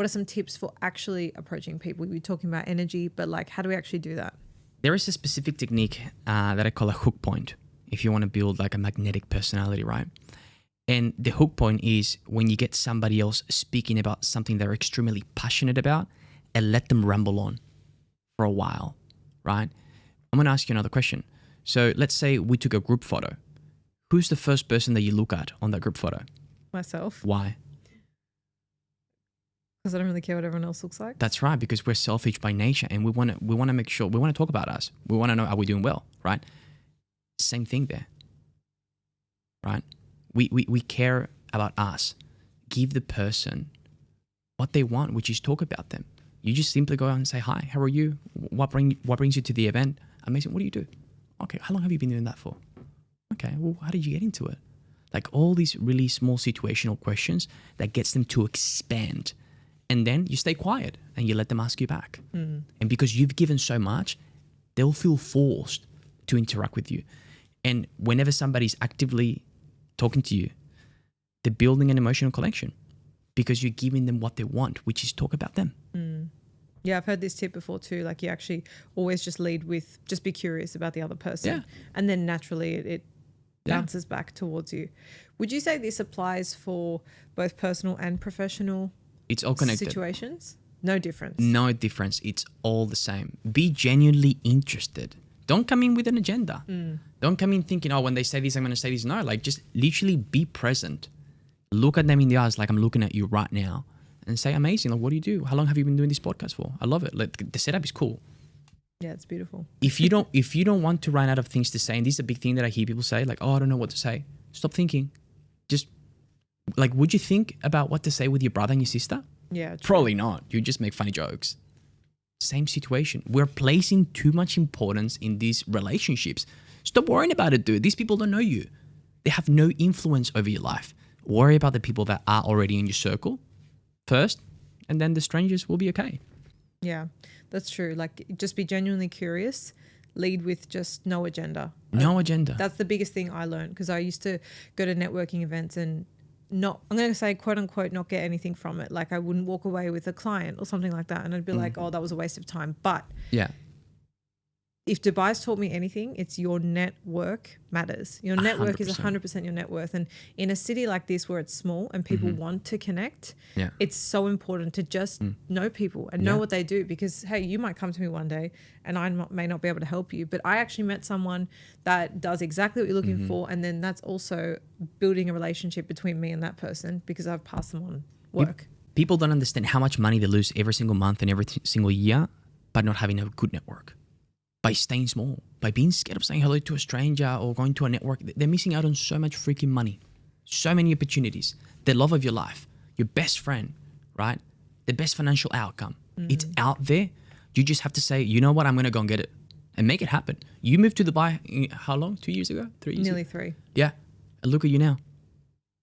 what are some tips for actually approaching people? We were talking about energy, but like, how do we actually do that? There is a specific technique that I call a hook point if you want to build like a magnetic personality, right? And the hook point is when you get somebody else speaking about something they're extremely passionate about and let them ramble on for a while, right? I'm going to ask you another question. So let's say we took a group photo. Who's the first person that you look at on that group photo? Myself. Why? Because I don't really care what everyone else looks like. That's right, because we're selfish by nature and we want to make sure, we want to talk about us. We want to know, are we doing well, right? Same thing there, right? We care about us. Give the person what they want, which is talk about them. You just simply go out and say, hi, how are you? What brings you to the event? Amazing. What do you do? Okay, how long have you been doing that for? Okay, well, how did you get into it? Like all these really small situational questions that gets them to expand. And then you stay quiet and you let them ask you back. And because you've given so much, they'll feel forced to interact with you. And whenever somebody's actively talking to you, they're building an emotional connection because you're giving them what they want, which is talk about them. Yeah, I've heard this tip before too. Like you actually always just lead with, just be curious about the other person. Yeah. And then naturally it bounces back towards you. Would you say this applies for both personal and professional It's all connected. situations? No difference. No difference. It's all the same. Be genuinely interested. Don't come in with an agenda. Don't come in thinking, oh, when they say this, I'm going to say this. No, like just literally be present. Look at them in the eyes like I'm looking at you right now and say, amazing. Like, what do you do? How long have you been doing this podcast for? I love it. Like the setup is cool. Yeah, it's beautiful. If you don't want to run out of things to say, and this is a big thing that I hear people say, like, oh, I don't know what to say. Stop thinking. Just like, would you think about what to say with your brother and your sister? Yeah. True. Probably not. You just make funny jokes. Same situation. We're placing too much importance in these relationships. Stop worrying about it, dude. These people don't know you. They have no influence over your life. Worry about the people that are already in your circle first, and then the strangers will be okay. Yeah, that's true. Like just be genuinely curious. Lead with just no agenda. No agenda. That's the biggest thing I learned because I used to go to networking events and not, I'm going to say quote unquote, not get anything from it. Like I wouldn't walk away with a client or something like that. And I'd be like, oh, that was a waste of time. But yeah, if Dubai's taught me anything, it's your network matters. Your network 100%. is 100% your net worth. And in a city like this where it's small and people want to connect, it's so important to just know people and know what they do because, hey, you might come to me one day and I may not be able to help you, but I actually met someone that does exactly what you're looking for. And then that's also building a relationship between me and that person because I've passed them on work. People don't understand how much money they lose every single month and every single year by not having a good network. By staying small, by being scared of saying hello to a stranger or going to a network. They're missing out on so much freaking money, so many opportunities, the love of your life, your best friend, right? The best financial outcome. It's out there. You just have to say, you know what, I'm going to go and get it and make it happen. You moved to Dubai, how long? 2 years ago? 3 years Nearly ago? 3. Yeah. And look at you now.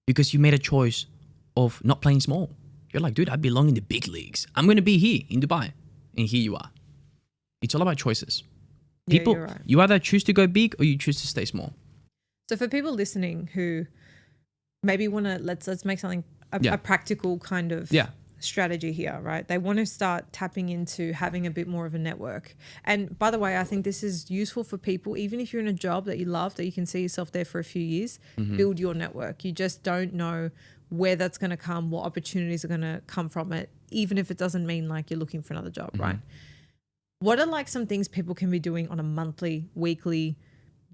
Because you made a choice of not playing small. You're like, dude, I belong in the big leagues. I'm going to be here in Dubai. And here you are. It's all about choices. People, you're right. You either choose to go big or you choose to stay small. So for people listening who maybe want to, let's make something, a practical kind of strategy here, right? They want to start tapping into having a bit more of a network. And by the way, I think this is useful for people, even if you're in a job that you love, that you can see yourself there for a few years, build your network. You just don't know where that's going to come, what opportunities are going to come from it, even if it doesn't mean like you're looking for another job, right? What are like some things people can be doing on a monthly, weekly,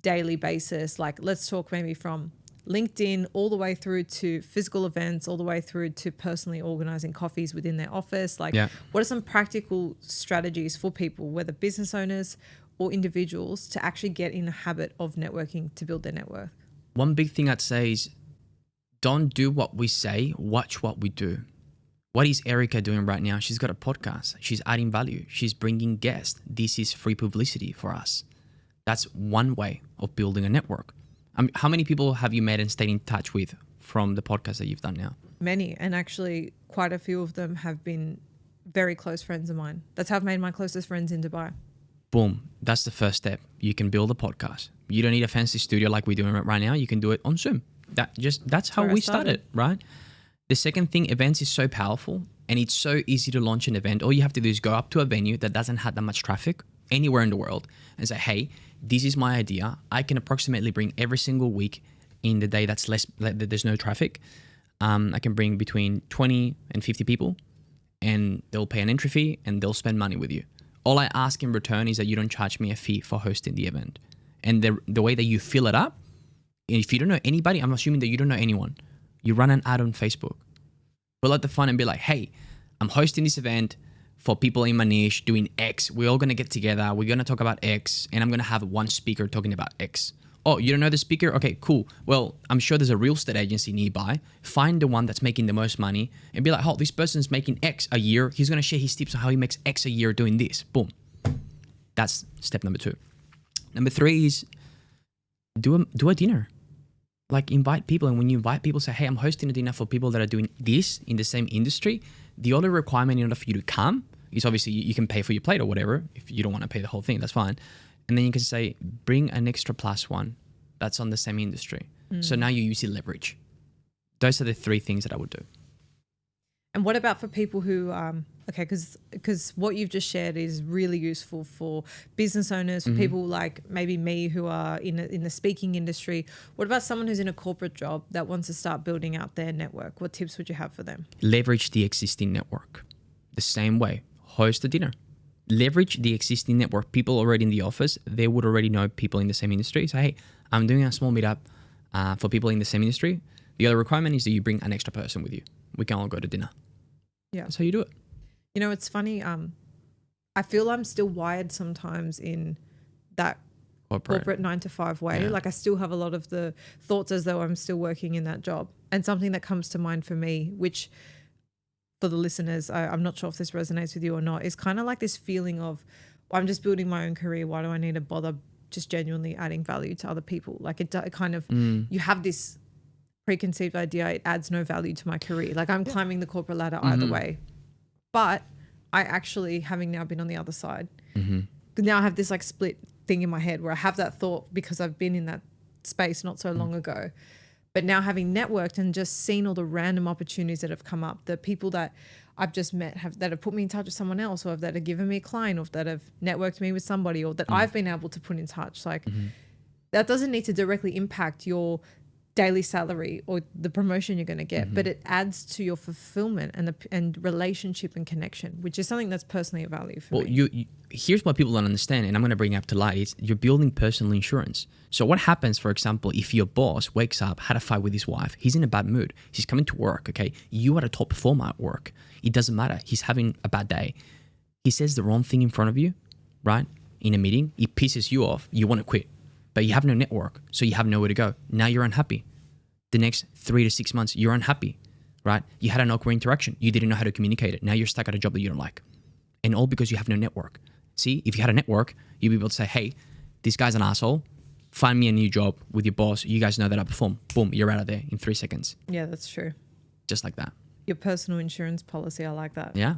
daily basis? Like let's talk maybe from LinkedIn all the way through to physical events, all the way through to personally organizing coffees within their office. Like what are some practical strategies for people, whether business owners or individuals, to actually get in a habit of networking to build their net worth? One big thing I'd say is don't do what we say, watch what we do. What is Erica doing right now? She's got a podcast. She's adding value. She's bringing guests. This is free publicity for us. That's one way of building a network. How many people have you met and stayed in touch with from the podcast that you've done now? Many. And actually quite a few of them have been very close friends of mine. That's how I've made my closest friends in Dubai. Boom. That's the first step. You can build a podcast. You don't need a fancy studio like we're doing right now. You can do it on Zoom. That's how we started, right? The second thing, events is so powerful. And it's so easy to launch an event. All you have to do is go up to a venue that doesn't have that much traffic anywhere in the world and say, hey, this is my idea. I can approximately bring every single week in the day that's less, that there's no traffic. I can bring between 20 and 50 people, and they'll pay an entry fee and they'll spend money with you. All I ask in return is that you don't charge me a fee for hosting the event. And the way that you fill it up, if you don't know anybody, I'm assuming that you don't know anyone. You run an ad on Facebook. Fill out the fund and be like, hey, I'm hosting this event for people in my niche doing X. We're all going to get together. We're going to talk about X. And I'm going to have one speaker talking about X. Oh, you don't know the speaker? Okay, cool. Well, I'm sure there's a real estate agency nearby. Find the one that's making the most money and be like, oh, this person's making X a year. He's going to share his tips on how he makes X a year doing this. Boom. That's step number 2. Number 3 is do a dinner. Like, invite people. And when you invite people, say, hey, I'm hosting a dinner for people that are doing this in the same industry. The only requirement in order for you to come is obviously you can pay for your plate or whatever. If you don't want to pay the whole thing, that's fine. And then you can say, bring an extra plus one that's on the same industry. So now you use your leverage. Those are the 3 things that I would do. And what about for people who, okay, because what you've just shared is really useful for business owners, for people like maybe me who are in the speaking industry. What about someone who's in a corporate job that wants to start building out their network? What tips would you have for them? Leverage the existing network. The same way, host a dinner. Leverage the existing network. People already in the office, they would already know people in the same industry. So, hey, I'm doing a small meetup for people in the same industry. The other requirement is that you bring an extra person with you. We can all go to dinner. Yeah. That's how you do it. You know, it's funny. I feel I'm still wired sometimes in that corporate 9-to-5 way. Yeah. Like, I still have a lot of the thoughts as though I'm still working in that job. And something that comes to mind for me, which for the listeners, I'm not sure if this resonates with you or not, is kind of like this feeling of, well, I'm just building my own career. Why do I need to bother just genuinely adding value to other people? Like, it kind of, you have this preconceived idea, it adds no value to my career. Like, I'm climbing the corporate ladder either way. But I actually, having now been on the other side, now I have this like split thing in my head where I have that thought because I've been in that space not so long ago. But now, having networked and just seen all the random opportunities that have come up, the people that I've just met that have put me in touch with someone else, or that have given me a client, or that have networked me with somebody, or that I've been able to put in touch. Like, that doesn't need to directly impact your daily salary or the promotion you're going to get, but it adds to your fulfillment and relationship and connection, which is something that's personally a value for me. You here's what people don't understand, and I'm going to bring up to light, is you're building personal insurance. So what happens, for example, if your boss wakes up, had a fight with his wife, he's in a bad mood, he's coming to work, okay? You are a top performer at work. It doesn't matter. He's having a bad day. He says the wrong thing in front of you, right? In a meeting, it pisses you off. You want to quit, but you have no network, so you have nowhere to go. Now you're unhappy. The next 3 to 6 months, you're unhappy, right? You had an awkward interaction. You didn't know how to communicate it. Now you're stuck at a job that you don't like. And all because you have no network. See, if you had a network, you'd be able to say, hey, this guy's an asshole. Find me a new job with your boss. You guys know that I perform. Boom, you're out of there in 3 seconds. Yeah, that's true. Just like that. Your personal insurance policy, I like that. Yeah.